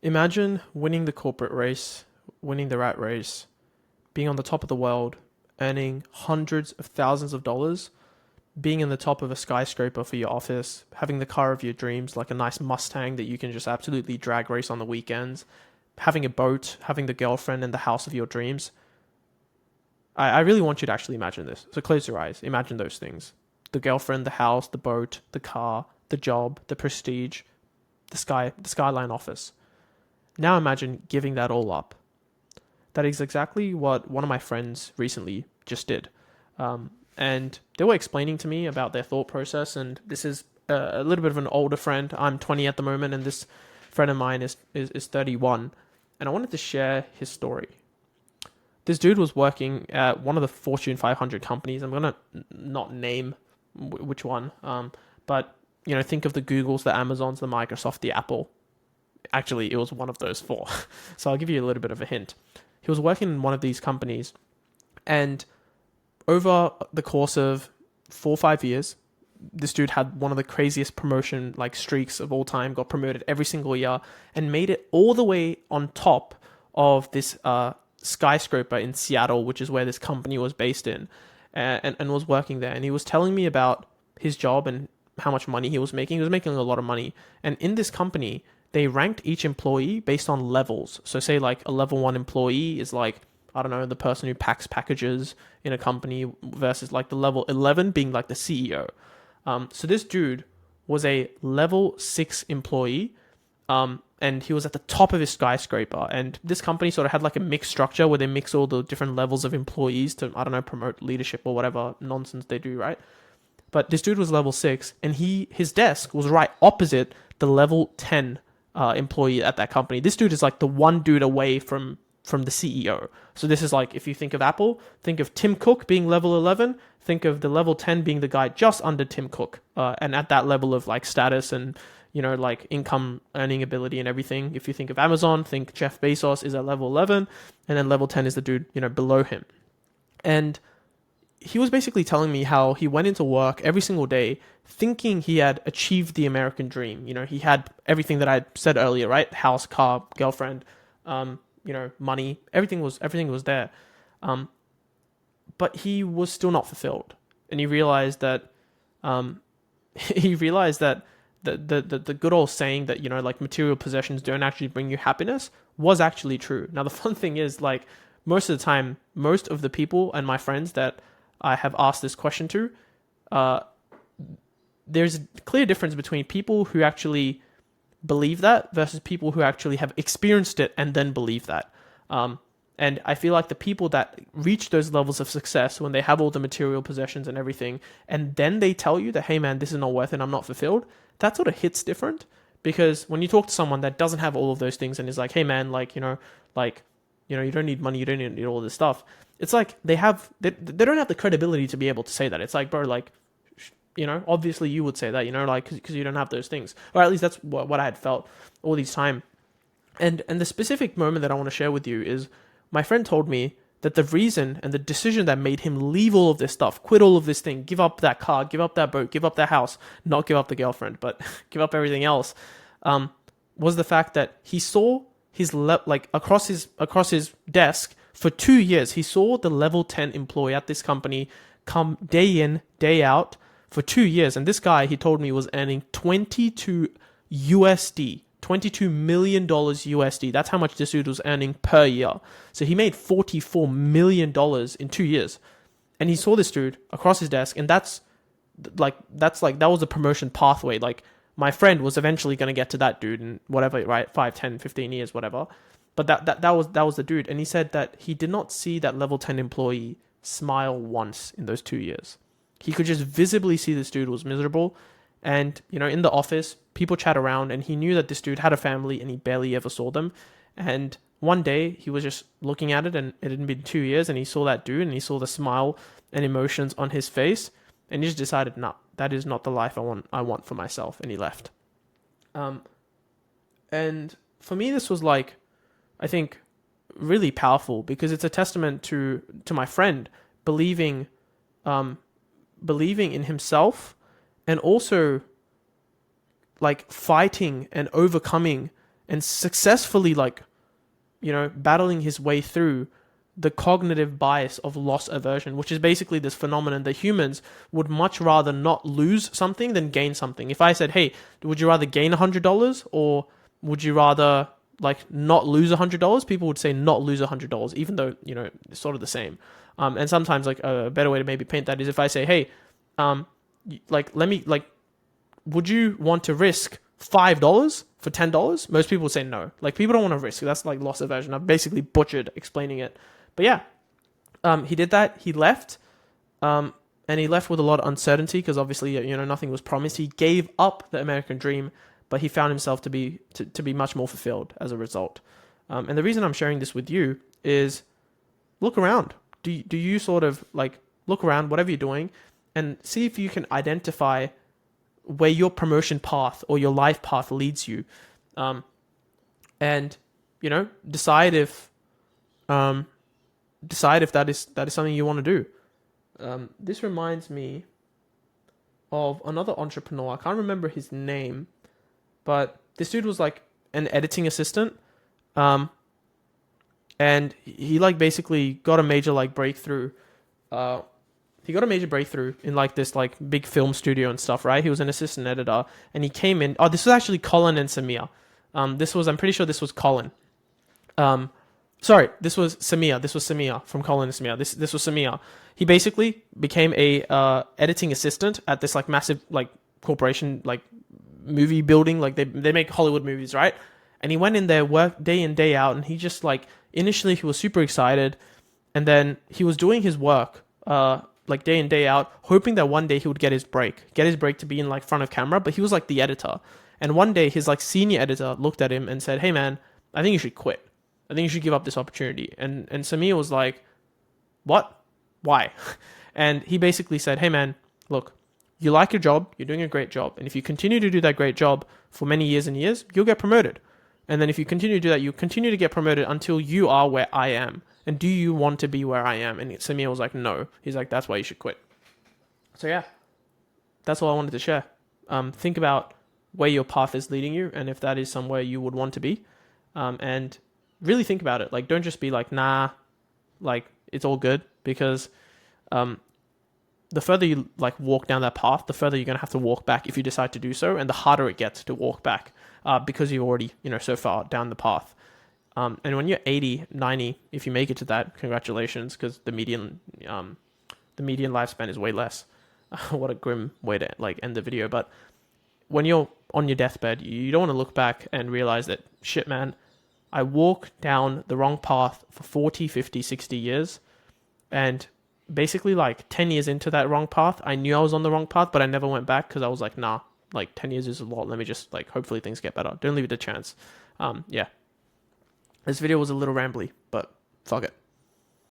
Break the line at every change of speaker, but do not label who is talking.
Imagine winning the corporate race, winning the rat race, being on the top of the world, earning hundreds of thousands of dollars, being in the top of a skyscraper for your office, having the car of your dreams, like a nice Mustang that you can just absolutely drag race on the weekends, having a boat, having the girlfriend and the house of your dreams. I really want you to actually imagine this. So close your eyes. Imagine those things. The girlfriend, the house, the boat, the car, the job, the prestige, the skyline office. Now imagine giving that all up. That is exactly what one of my friends recently just did. And they were explaining to me about their thought process. And this is a little bit of an older friend. I'm 20 at the moment, and this friend of mine is 31. And I wanted to share his story. This dude was working at one of the Fortune 500 companies. I'm gonna not name which one, but think of the Googles, the Amazons, the Microsoft, the Apple. Actually, it was one of those four. So I'll give you a little bit of a hint. He was working in one of these companies, and over the course of 4 or 5 years, this dude had one of the craziest promotion like streaks of all time, got promoted every single year, and made it all the way on top of this skyscraper in Seattle, which is where this company was based in, and was working there. And he was telling me about his job and how much money he was making. He was making a lot of money. And in this company, they ranked each employee based on levels. So say like a level 1 employee is like, I don't know, the person who packs packages in a company versus like the level 11 being like the CEO. So this dude was a level 6 employee, and he was at the top of his skyscraper. And this company sort of had like a mixed structure where they mix all the different levels of employees to, I don't know, promote leadership or whatever nonsense they do, right? But this dude was level 6, and his desk was right opposite the level 10 employee at that company. This dude is like the one dude away from the CEO. So this is like, if you think of Apple, think of Tim Cook being level 11, think of the level 10 being the guy just under Tim Cook, and at that level of like status and like income earning ability and everything. If you think of Amazon, think Jeff Bezos is at level 11, and then level 10 is the dude below him. And he was basically telling me how he went into work every single day thinking he had achieved the American dream. He had everything that I said earlier, right? House, car, girlfriend, money. Everything was there. But he was still not fulfilled. And he realized that the good old saying that, like material possessions don't actually bring you happiness was actually true. Now, the fun thing is, like, most of the time, most of the people and my friends that I have asked this question to, there's a clear difference between people who actually believe that versus people who actually have experienced it and then believe that. And I feel like the people that reach those levels of success when they have all the material possessions and everything, and then they tell you that, hey man, this is not worth it, I'm not fulfilled, that sort of hits different. Because when you talk to someone that doesn't have all of those things and is like, hey man, you don't need money, you don't need all this stuff. It's like they don't have the credibility to be able to say that. It's like, bro, like, obviously you would say that, like, because you don't have those things. Or at least that's what I had felt all these time. And the specific moment that I want to share with you is my friend told me that the reason and the decision that made him leave all of this stuff, quit all of this thing, give up that car, give up that boat, give up that house, not give up the girlfriend, but give up everything else, was the fact that he saw his across his desk for 2 years. He saw the level 10 employee at this company come day in, day out for 2 years. And this guy, he told me, was earning 22 USD, $22 million USD. That's how much this dude was earning per year. So he made $44 million in 2 years. And he saw this dude across his desk, and that was the promotion pathway. Like, my friend was eventually going to get to that dude in whatever, right? 5, 10, 15 years, whatever. But that was the dude. And he said that he did not see that level 10 employee smile once in those 2 years. He could just visibly see this dude was miserable. And, in the office, people chat around, and he knew that this dude had a family and he barely ever saw them. And one day he was just looking at it, and it had been 2 years, and he saw that dude and he saw the smile and emotions on his face. And he just decided, nah, that is not the life I want for myself. And he left. And for me, this was like, I think, really powerful, because it's a testament to my friend believing in himself, and also like fighting and overcoming and successfully, like, battling his way through the cognitive bias of loss aversion, which is basically this phenomenon that humans would much rather not lose something than gain something. If I said, hey, would you rather gain $100 or would you rather like not lose $100? People would say not lose $100, even though, it's sort of the same. And sometimes like a better way to maybe paint that is if I say, hey, would you want to risk $5 for $10? Most people would say no. Like, people don't want to risk. That's like loss aversion. I've basically butchered explaining it. But yeah, he did that. He left, and he left with a lot of uncertainty because obviously, nothing was promised. He gave up the American dream, but he found himself to be much more fulfilled as a result. And the reason I'm sharing this with you is look around. Do you sort of like look around, whatever you're doing, and see if you can identify where your promotion path or your life path leads you, and decide if that is something you want to do. This reminds me of another entrepreneur. I can't remember his name, but this dude was like an editing assistant, and he like basically got a major like breakthrough. He got a major breakthrough in like this like big film studio and stuff, right? He was an assistant editor, and he came in. Oh, this was actually Colin and Samir. I'm pretty sure this was Colin. Sorry, this was Samir. This was Samir from Colin and Samir. This was Samir. He basically became a editing assistant at this like massive like corporation, like movie building. Like they make Hollywood movies, right? And he went in there, worked day in, day out, and he just like initially he was super excited, and then he was doing his work like day in, day out, hoping that one day he would get his break to be in like front of camera. But he was like the editor, and one day his like senior editor looked at him and said, "Hey man, I think you should quit. I think you should give up this opportunity." And Samir was like, "What? Why?" And he basically said, "Hey man, look, you like your job, you're doing a great job, and if you continue to do that great job for many years and years, you'll get promoted. And then if you continue to do that, you continue to get promoted until you are where I am. And do you want to be where I am?" And Samir was like, "No." He's like, "That's why you should quit." So yeah, that's all I wanted to share. Think about where your path is leading you, and if that is somewhere you would want to be, and really think about it. Like, don't just be like, nah, like it's all good, because the further you like walk down that path, the further you're going to have to walk back if you decide to do so, and the harder it gets to walk back because you're already, so far down the path. And when you're 80, 90, if you make it to that, congratulations, because the median lifespan is way less. What a grim way to like end the video. But when you're on your deathbed, you don't want to look back and realize that, shit, man, I walked down the wrong path for 40, 50, 60 years. And basically like 10 years into that wrong path, I knew I was on the wrong path, but I never went back because I was like, nah, like 10 years is a lot. Let me just like, hopefully things get better. Don't leave it a chance. Yeah. This video was a little rambly, but fuck it.